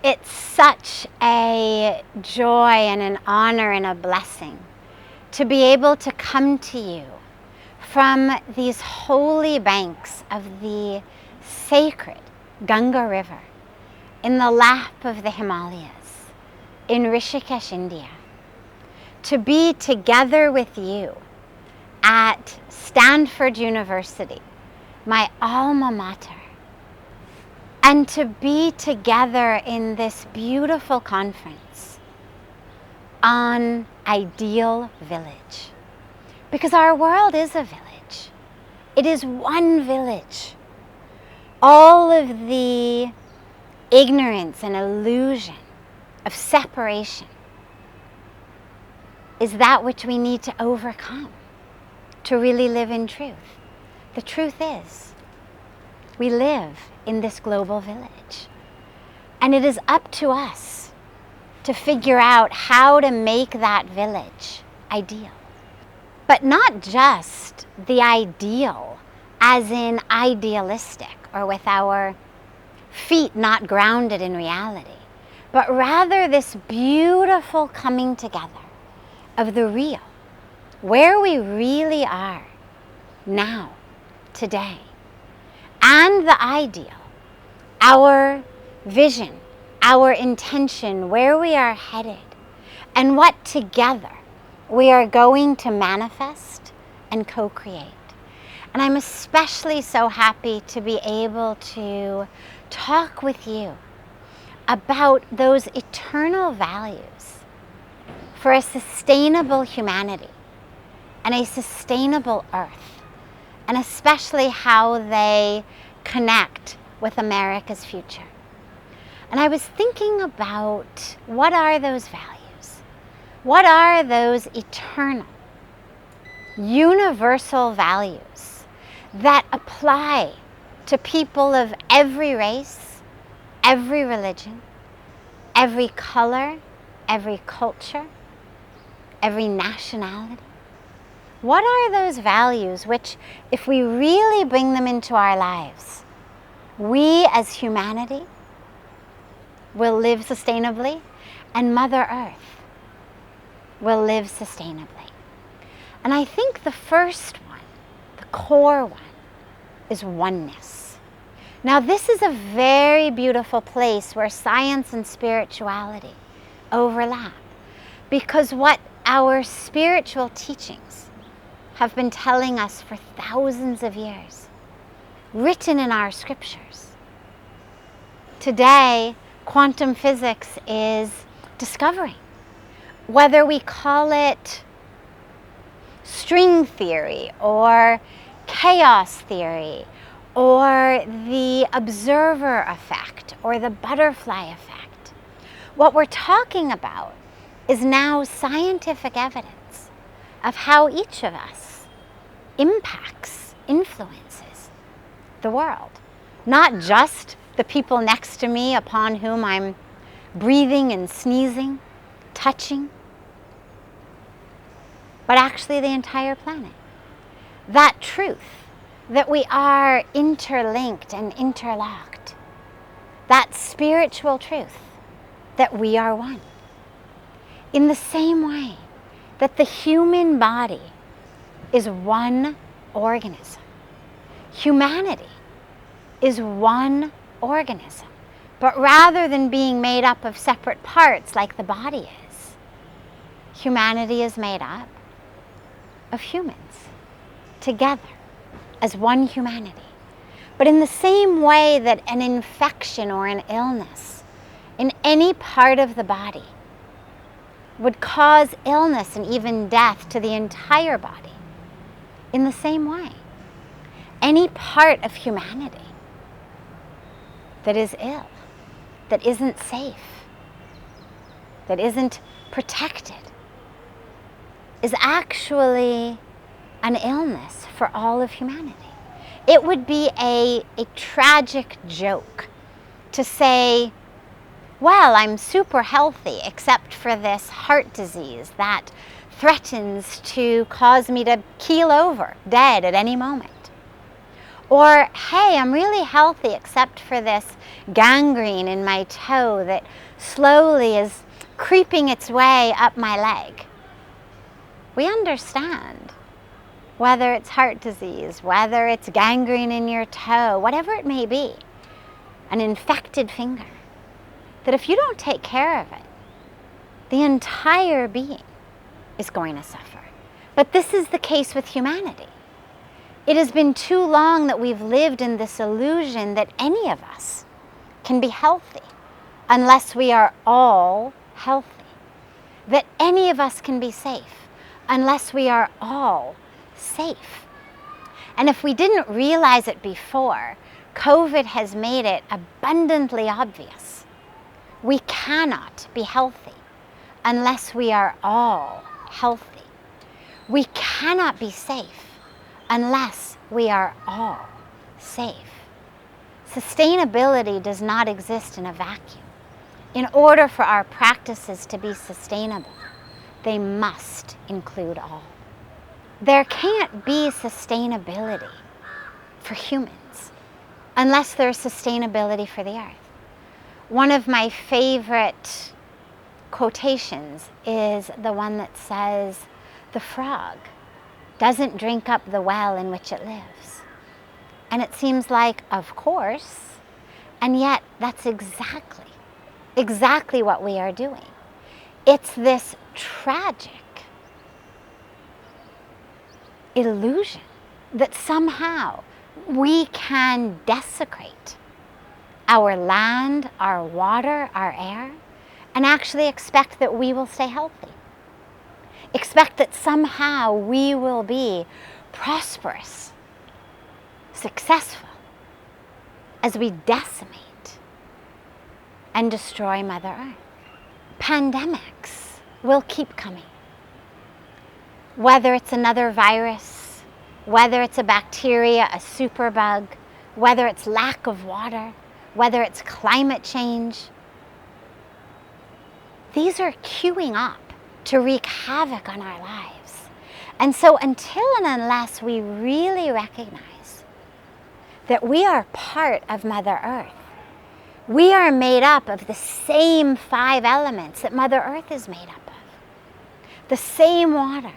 It's such a joy and an honor and a blessing to be able to come to you from these holy banks of the sacred Ganga River in the lap of the Himalayas in Rishikesh, India. To be together with you at Stanford University, my alma mater, and to be together in this beautiful conference on Ideal Village. Because our world is a village. It is one village. All of the ignorance and illusion of separation is that which we need to overcome to really live in truth. The truth is, we live in this global village. And it is up to us to figure out how to make that village ideal. But not just the ideal as in idealistic or with our feet not grounded in reality, but rather this beautiful coming together of the real, where we really are now, today, and the ideal, our vision, our intention, where we are headed, and what together we are going to manifest and co-create. And I'm especially so happy to be able to talk with you about those eternal values for a sustainable humanity and a sustainable earth, and especially how they connect with America's future. And I was thinking about, what are those values? What are those eternal, universal values that apply to people of every race, every religion, every color, every culture, every nationality? What are those values which, if we really bring them into our lives, we as humanity will live sustainably, and Mother Earth will live sustainably? And I think the first one, the core one, is oneness. Now, this is a very beautiful place where science and spirituality overlap, because what our spiritual teachings have been telling us for thousands of years, written in our scriptures. Today, quantum physics is discovering, whether we call it string theory or chaos theory or the observer effect or the butterfly effect. What we're talking about is now scientific evidence of how each of us impacts, influences the world. Not just the people next to me upon whom I'm breathing and sneezing, touching, but actually the entire planet. That truth, that we are interlinked and interlocked, that spiritual truth, that we are one. In the same way that the human body is one organism, humanity is one organism, but rather than being made up of separate parts like the body is, humanity is made up of humans together as one humanity. But in the same way that an infection or an illness in any part of the body would cause illness and even death to the entire body, in the same way, any part of humanity that is ill, that isn't safe, that isn't protected, is actually an illness for all of humanity. It would be a tragic joke to say, well, I'm super healthy except for this heart disease that threatens to cause me to keel over dead at any moment. Or, hey, I'm really healthy except for this gangrene in my toe that slowly is creeping its way up my leg. We understand, whether it's heart disease, whether it's gangrene in your toe, whatever it may be, an infected finger, that if you don't take care of it, the entire being is going to suffer. But this is the case with humanity. It has been too long that we've lived in this illusion that any of us can be healthy unless we are all healthy. That any of us can be safe unless we are all safe. And if we didn't realize it before, COVID has made it abundantly obvious. We cannot be healthy unless we are all healthy. We cannot be safe unless we are all safe. Sustainability does not exist in a vacuum. In order for our practices to be sustainable, they must include all. There can't be sustainability for humans unless there's sustainability for the earth. One of my favorite quotations is the one that says, "The frog doesn't drink up the well in which it lives." And it seems like, of course, and yet that's exactly what we are doing. It's this tragic illusion that somehow we can desecrate our land, our water, our air, and actually expect that we will stay healthy. Expect that somehow we will be prosperous, successful, as we decimate and destroy Mother Earth. Pandemics will keep coming. Whether it's another virus, whether it's a bacteria, a superbug, whether it's lack of water, whether it's climate change, these are queuing up to wreak havoc on our lives. And so until and unless we really recognize that we are part of Mother Earth, we are made up of the same 5 elements that Mother Earth is made up of. The same water,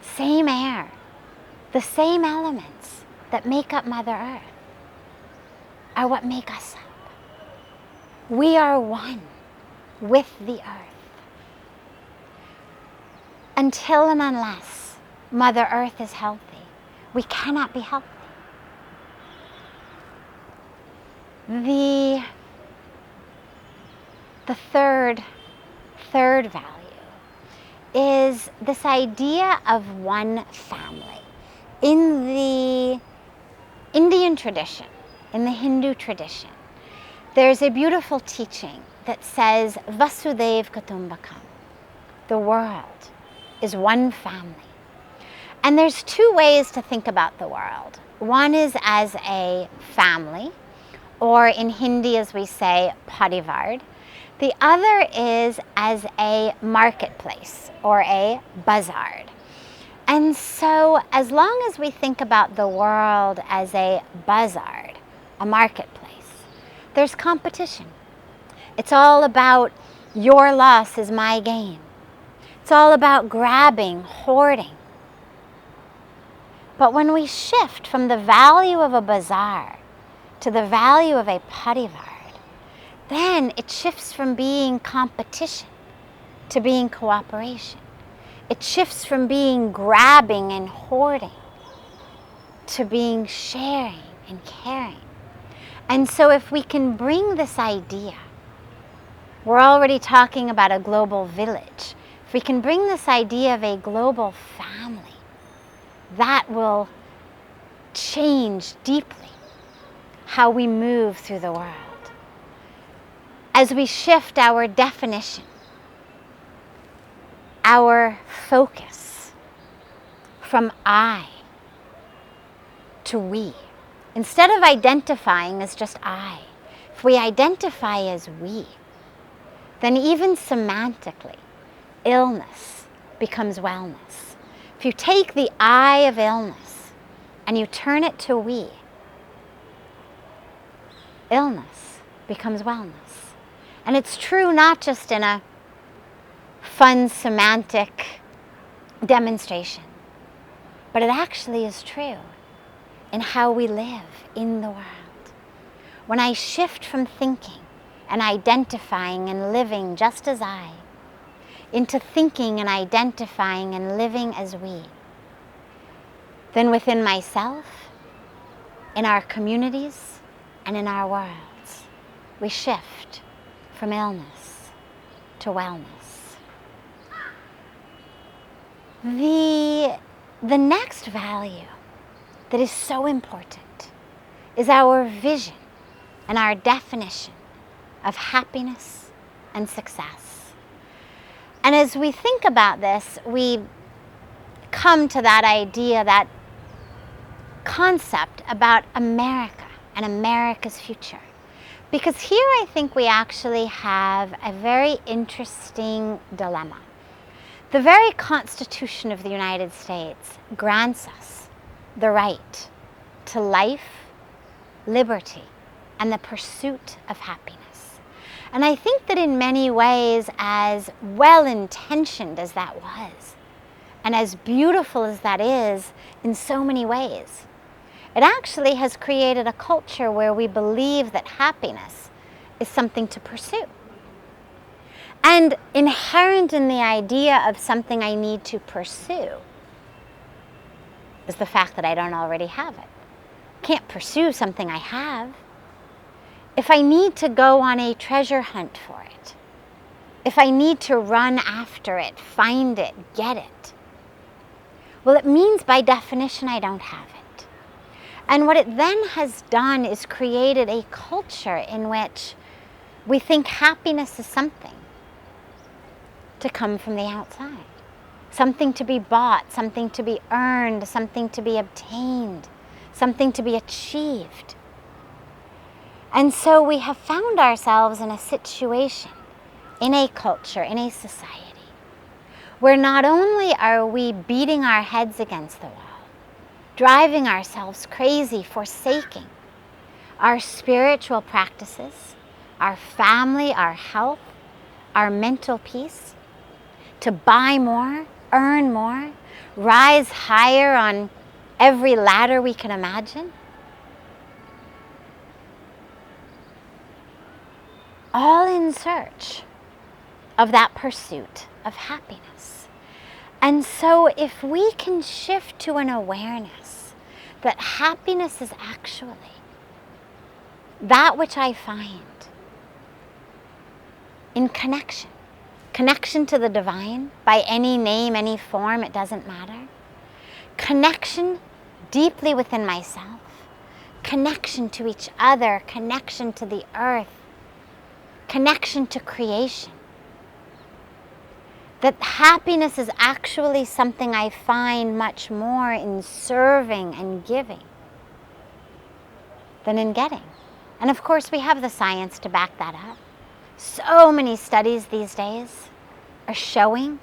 same air, the same elements that make up Mother Earth are what make us up. We are one with the earth. Until and unless Mother Earth is healthy, we cannot be healthy. The third value is this idea of one family. In the Indian tradition, in the Hindu tradition, there's a beautiful teaching that says, Vasudhaiva Kutumbakam. The world is one family. And there's 2 ways to think about the world. One is as a family, or in Hindi as we say, parivar. The other is as a marketplace, or a bazaar. And so as long as we think about the world as a bazaar, a marketplace, there's competition. It's all about your loss is my gain. It's all about grabbing, hoarding. But when we shift from the value of a bazaar to the value of a parivar, then it shifts from being competition to being cooperation. It shifts from being grabbing and hoarding to being sharing and caring. And so if we can bring this idea, we're already talking about a global village. If we can bring this idea of a global family, that will change deeply how we move through the world. As we shift our definition, our focus from I to we. Instead of identifying as just I, if we identify as we, then even semantically, illness becomes wellness. If you take the I of illness and you turn it to we, illness becomes wellness. And it's true not just in a fun semantic demonstration, but it actually is true in how we live in the world. When I shift from thinking and identifying and living just as I, into thinking and identifying and living as we, then within myself, in our communities, and in our worlds, we shift from illness to wellness. The next value that is so important is our vision and our definition of happiness and success. And as we think about this, we come to that idea, that concept about America and America's future. Because here I think we actually have a very interesting dilemma. The very Constitution of the United States grants us the right to life, liberty, and the pursuit of happiness. And I think that in many ways, as well-intentioned as that was, and as beautiful as that is in so many ways, it actually has created a culture where we believe that happiness is something to pursue. And inherent in the idea of something I need to pursue is the fact that I don't already have it. Can't pursue something I have. If I need to go on a treasure hunt for it, if I need to run after it, find it, get it, well, it means by definition I don't have it. And what it then has done is created a culture in which we think happiness is something to come from the outside, something to be bought, something to be earned, something to be obtained, something to be achieved. And so we have found ourselves in a situation, in a culture, in a society, where not only are we beating our heads against the wall, driving ourselves crazy, forsaking our spiritual practices, our family, our health, our mental peace, to buy more, earn more, rise higher on every ladder we can imagine. All in search of that pursuit of happiness. And so if we can shift to an awareness that happiness is actually that which I find in connection to the divine, by any name, any form, it doesn't matter. Connection deeply within myself, connection to each other, connection to the earth, connection to creation. That happiness is actually something I find much more in serving and giving than in getting. And of course we have the science to back that up. So many studies these days are showing,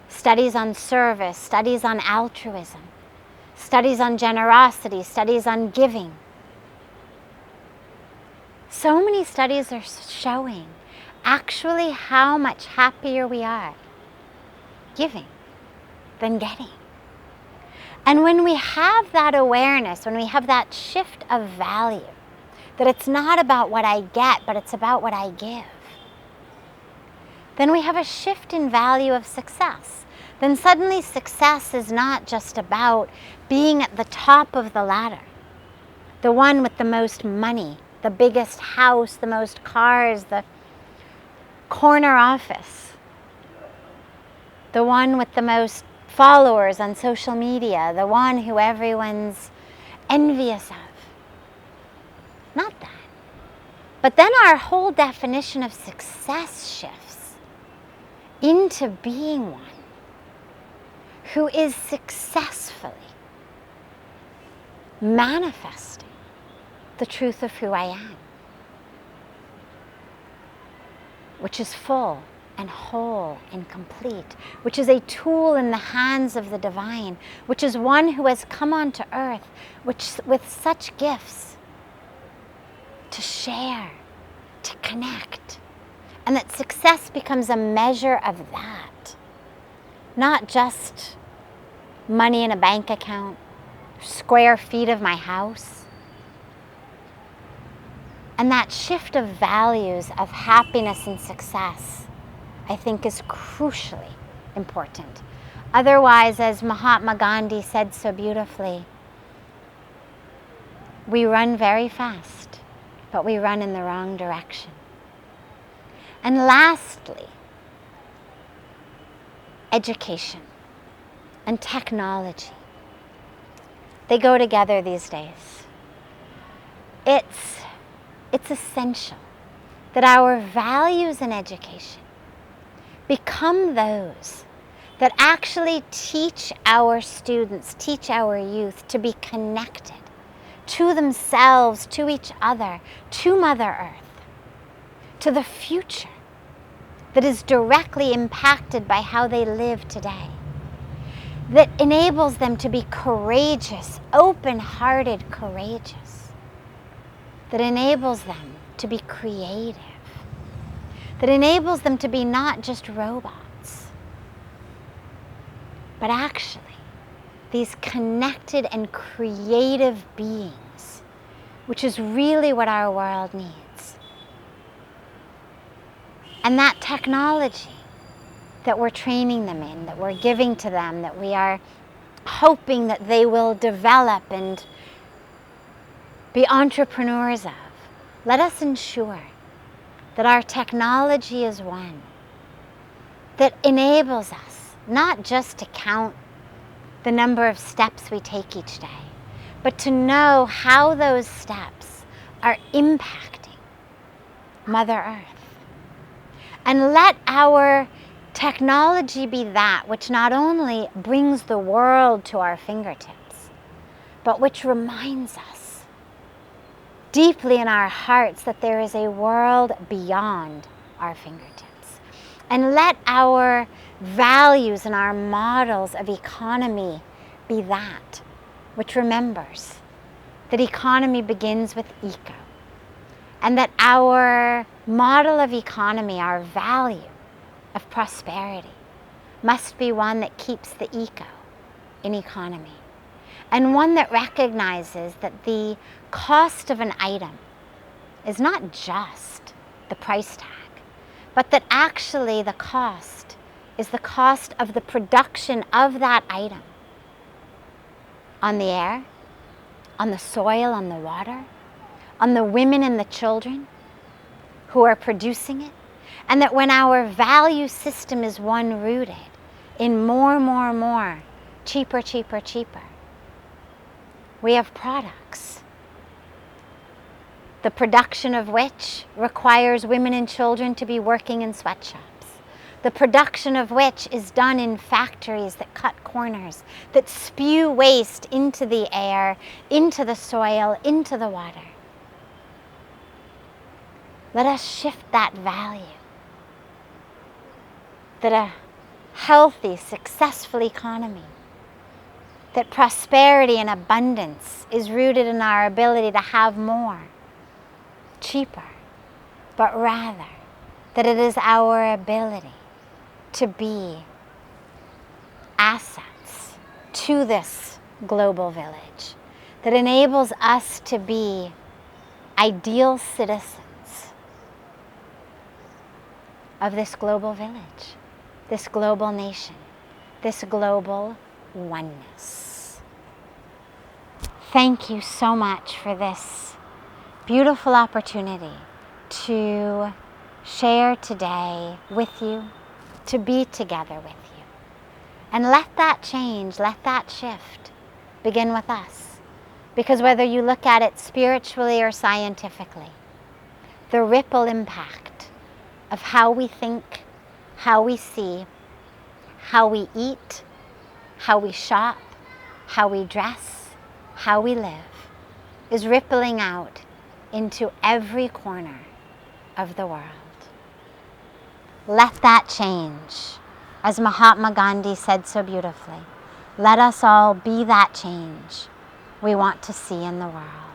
studies on service, studies on altruism, studies on generosity, studies on giving. So many studies are showing actually how much happier we are giving than getting. And when we have that awareness, when we have that shift of value, that it's not about what I get, but it's about what I give, then we have a shift in value of success. Then suddenly success is not just about being at the top of the ladder, the one with the most money, the biggest house, the most cars, the corner office, the one with the most followers on social media, the one who everyone's envious of. Not that. But then our whole definition of success shifts into being one who is successfully manifesting the truth of who I am, which is full and whole and complete, which is a tool in the hands of the divine, which is one who has come onto earth with such gifts to share, to connect, and that success becomes a measure of that, not just money in a bank account, square feet of my house. And that shift of values of happiness and success, I think, is crucially important. Otherwise, as Mahatma Gandhi said so beautifully, we run very fast, but we run in the wrong direction. And lastly, education and technology. They go together these days. It's essential that our values in education become those that actually teach our students, teach our youth to be connected to themselves, to each other, to Mother Earth, to the future that is directly impacted by how they live today, that enables them to be courageous, open-hearted, courageous, that enables them to be creative, that enables them to be not just robots, but actually these connected and creative beings, which is really what our world needs. And that technology that we're training them in, that we're giving to them, that we are hoping that they will develop and be entrepreneurs of, let us ensure that our technology is one that enables us not just to count the number of steps we take each day, but to know how those steps are impacting Mother Earth. And let our technology be that which not only brings the world to our fingertips, but which reminds us deeply in our hearts that there is a world beyond our fingertips. And let our values and our models of economy be that which remembers that economy begins with eco, and that our model of economy, our value of prosperity, must be one that keeps the eco in economy, and one that recognizes that the cost of an item is not just the price tag, but that actually the cost is the cost of the production of that item on the air, on the soil, on the water, on the women and the children who are producing it. And that when our value system is one rooted in more, cheaper, we have products, the production of which requires women and children to be working in sweatshops, the production of which is done in factories that cut corners, that spew waste into the air, into the soil, into the water. Let us shift that value, that a healthy, successful economy, that prosperity and abundance is rooted in our ability to have more, cheaper, but rather that it is our ability to be assets to this global village, that enables us to be ideal citizens of this global village, this global nation, this global oneness. Thank you so much for this beautiful opportunity to share today with you, to be together with you. And let that change, let that shift begin with us. Because whether you look at it spiritually or scientifically, the ripple impact of how we think, how we see, how we eat, how we shop, how we dress, how we live, is rippling out into every corner of the world. let that change. As Mahatma Gandhi said so beautifully, let us all be that change we want to see in the world.